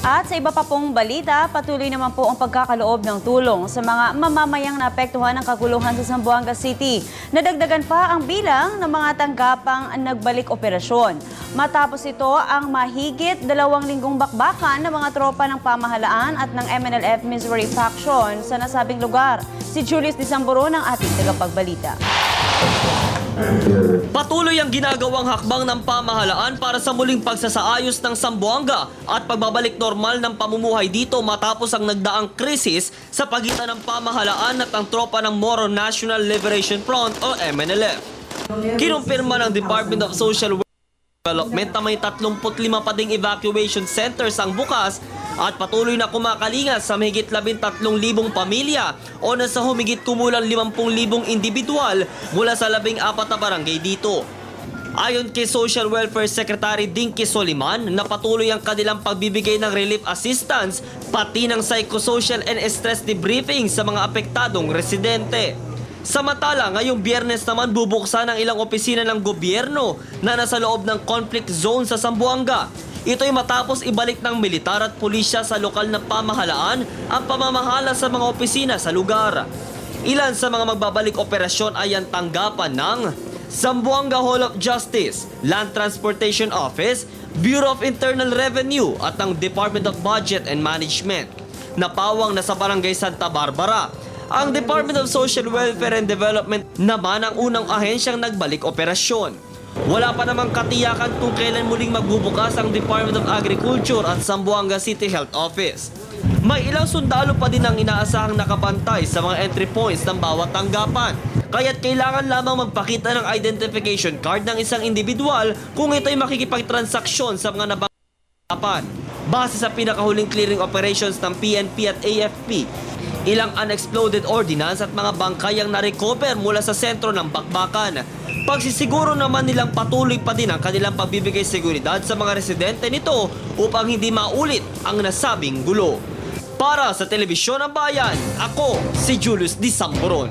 At sa iba pa pong balita, patuloy naman po ang pagkakaloob ng tulong sa mga mamamayang naapektuhan ng kaguluhan sa Zamboanga City. Nadagdagan pa ang bilang ng mga tanggapang nagbalik operasyon. Matapos ito ang mahigit 2 linggong bakbakan ng mga tropa ng pamahalaan at ng MNLF Missouri Faction sa nasabing lugar. Si Julius Disamboro ng ating tagapagbalita. Patuloy ang ginagawang hakbang ng pamahalaan para sa muling pagsasaayos ng Zamboanga at pagbabalik normal ng pamumuhay dito matapos ang nagdaang krisis sa pagitan ng pamahalaan at ang tropa ng Moro National Liberation Front o MNLF. Kinumpirma ng Department of Social Development na may 35 pa ding evacuation centers ang bukas at patuloy na kumakalingas sa mahigit 13,000 pamilya o nasa humigit kumulang 50,000 individual mula sa 14 na barangay dito. Ayon kay Social Welfare Secretary Dinky Soliman na patuloy ang kanilang pagbibigay ng relief assistance pati ng psychosocial and stress debriefing sa mga apektadong residente. Samantala, ngayong Biyernes naman bubuksan ang ilang opisina ng gobyerno na nasa loob ng conflict zone sa Zamboanga. Ito'y matapos ibalik ng militar at pulisya sa lokal na pamahalaan ang pamamahala sa mga opisina sa lugar. Ilan sa mga magbabalik operasyon ay ang tanggapan ng Zamboanga Hall of Justice, Land Transportation Office, Bureau of Internal Revenue at ang Department of Budget and Management. Napawang na sa Barangay Santa Barbara. Ang Department of Social Welfare and Development naman ang unang ahensyang nagbalik operasyon. Wala pa namang katiyakan kung kailan muling magbubukas ang Department of Agriculture at Zamboanga City Health Office. May ilang sundalo pa din ang inaasahang nakabantay sa mga entry points ng bawat tanggapan. Kaya't kailangan lamang magpakita ng identification card ng isang individual kung ito'y makikipagtransaksyon sa mga nabanggapan. Base sa pinakahuling clearing operations ng PNP at AFP, ilang unexploded ordnance at mga bangkay ang na-recover mula sa sentro ng bakbakan. Pagsisiguro naman nilang patuloy pa din ang kanilang pagbibigay seguridad sa mga residente nito upang hindi maulit ang nasabing gulo. Para sa Telebisyon ng Bayan, ako si Julius Disamboron.